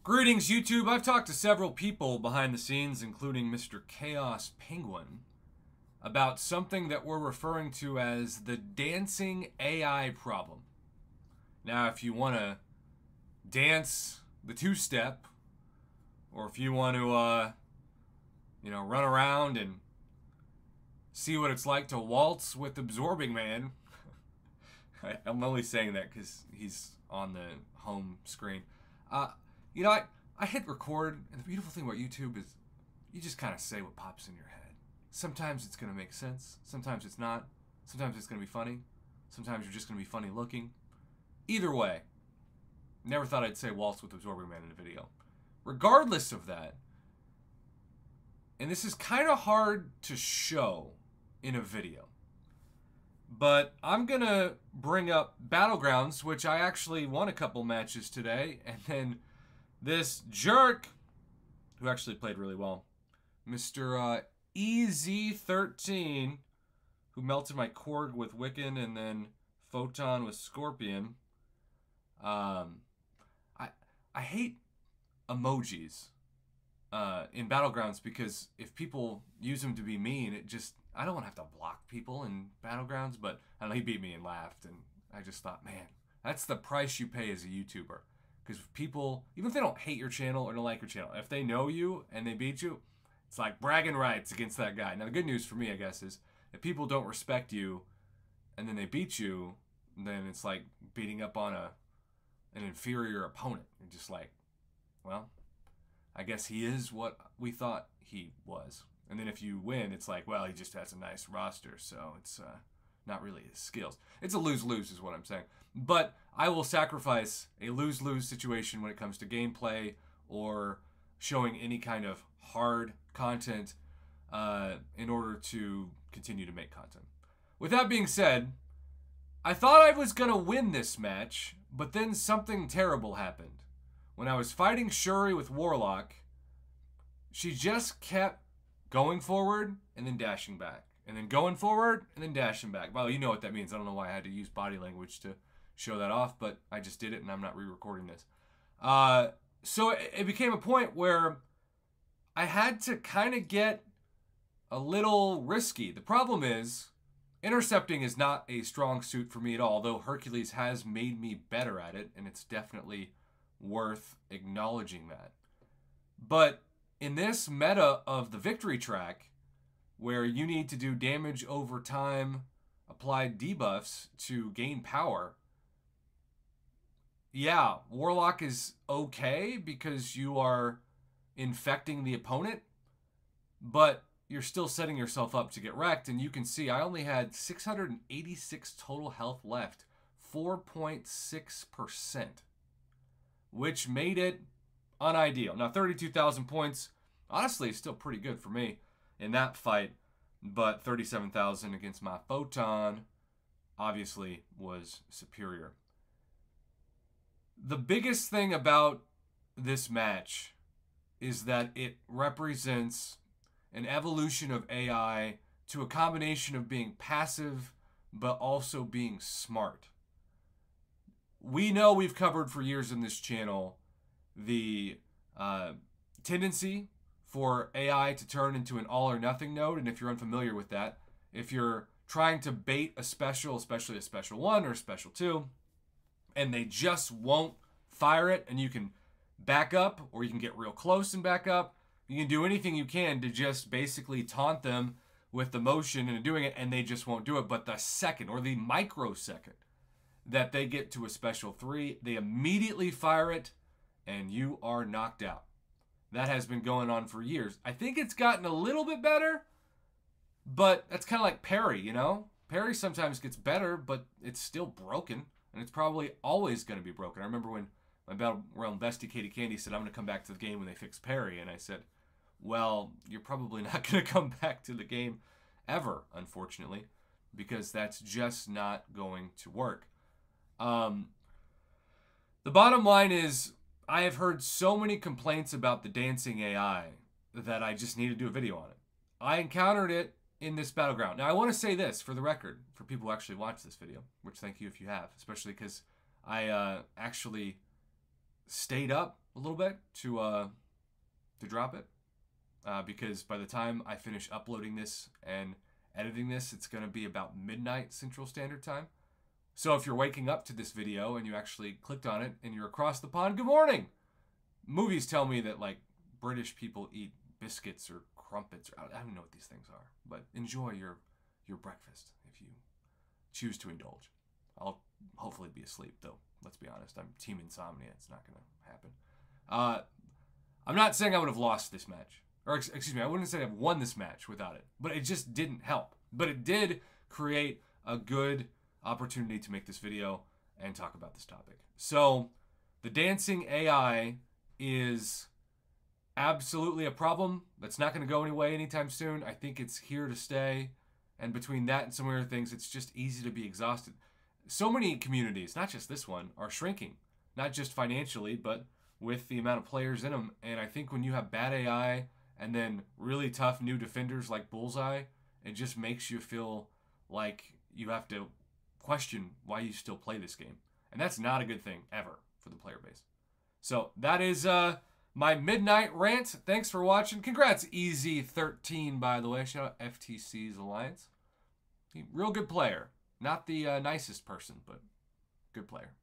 Greetings, YouTube. I've talked to several people behind the scenes, including Mr. Chaos Penguin, about something that we're referring to as the dancing AI problem. Now, if you want to dance the two-step, or if you want to, run around and see what it's like to waltz with Absorbing Man, I'm only saying that because he's on the home screen. I hit record, and the beautiful thing about YouTube is you just kind of say what pops in your head. Sometimes it's going to make sense. Sometimes it's not. Sometimes it's going to be funny. Sometimes you're just going to be funny looking. Either way, never thought I'd say waltz with Absorbing Man in a video. Regardless of that, and this is kind of hard to show in a video, but I'm going to bring up Battlegrounds, which I actually won a couple matches today, and then this jerk, who actually played really well, Mr. EZ13, who melted my Korg with Wiccan and then Photon with Scorpion. I hate emojis in Battlegrounds because if people use them to be mean, I don't want to have to block people in Battlegrounds, but I don't know, he beat me and laughed, and I just thought, man, that's the price you pay as a YouTuber. Because people, even if they don't hate your channel or don't like your channel, if they know you and they beat you, it's like bragging rights against that guy. Now, the good news for me, I guess, is if people don't respect you and then they beat you, then it's like beating up on an inferior opponent. You're just like, well, I guess he is what we thought he was. And then if you win, it's like, well, he just has a nice roster, so it's not really his skills. It's a lose-lose is what I'm saying. But I will sacrifice a lose-lose situation when it comes to gameplay or showing any kind of hard content in order to continue to make content. With that being said, I thought I was going to win this match, but then something terrible happened. When I was fighting Shuri with Warlock, she just kept going forward and then dashing back. And then going forward and then dashing back. Well, you know what that means. I don't know why I had to use body language to show that off, but I just did it and I'm not re-recording this. So it became a point where I had to kind of get a little risky. The problem is, intercepting is not a strong suit for me at all, though Hercules has made me better at it, and it's definitely worth acknowledging that. But in this meta of the victory track, where you need to do damage over time, applied debuffs to gain power, yeah, Warlock is okay because you are infecting the opponent, but you're still setting yourself up to get wrecked. And you can see I only had 686 total health left, 4.6%, which made it unideal. Now, 32,000 points, honestly, is still pretty good for me in that fight, but 37,000 against my Photon obviously was superior. The biggest thing about this match is that it represents an evolution of AI to a combination of being passive but also being smart. We know we've covered for years in this channel the tendency for AI to turn into an all or nothing node, and if you're unfamiliar with that, if you're trying to bait a special, especially a special 1 or a special 2, and they just won't fire it, and you can back up, or you can get real close and back up, you can do anything you can to just basically taunt them with the motion and doing it, and they just won't do it. But the second, or the microsecond, that they get to a special 3, they immediately fire it, and you are knocked out. That has been going on for years. I think it's gotten a little bit better, but that's kind of like parry, you know? Parry sometimes gets better, but it's still broken, and it's probably always going to be broken. I remember when my Battle Realm bestie Katie Candy said, I'm going to come back to the game when they fix parry, and I said, well, you're probably not going to come back to the game ever, unfortunately, because that's just not going to work. The bottom line is, I have heard so many complaints about the dancing AI that I just need to do a video on it. I encountered it in this battleground. Now, I want to say this for the record, for people who actually watch this video, which thank you if you have, especially because I actually stayed up a little bit to drop it, because by the time I finish uploading this and editing this, it's going to be about midnight Central Standard Time. So if you're waking up to this video and you actually clicked on it and you're across the pond, good morning. Movies tell me that like British people eat biscuits or crumpets, or I don't know what these things are, but enjoy your breakfast if you choose to indulge. I'll hopefully be asleep, though. Let's be honest. I'm team insomnia. It's not going to happen. I'm not saying I would have lost this match. Or, excuse me, I wouldn't say I've won this match without it. But it just didn't help. But it did create a good opportunity to make this video and talk about this topic. So, the dancing AI is absolutely a problem. That's not going to go away anytime soon. I think it's here to stay. And between that and some other things, it's just easy to be exhausted. So many communities, not just this one, are shrinking. Not just financially, but with the amount of players in them. And I think when you have bad AI and then really tough new defenders like Bullseye, it just makes you feel like you have to question why you still play this game. And that's not a good thing ever for the player base. So that is my midnight rant. Thanks for watching. Congrats, Easy13, by the way. Shout out FTC's Alliance. Real good player. Not the nicest person, but good player.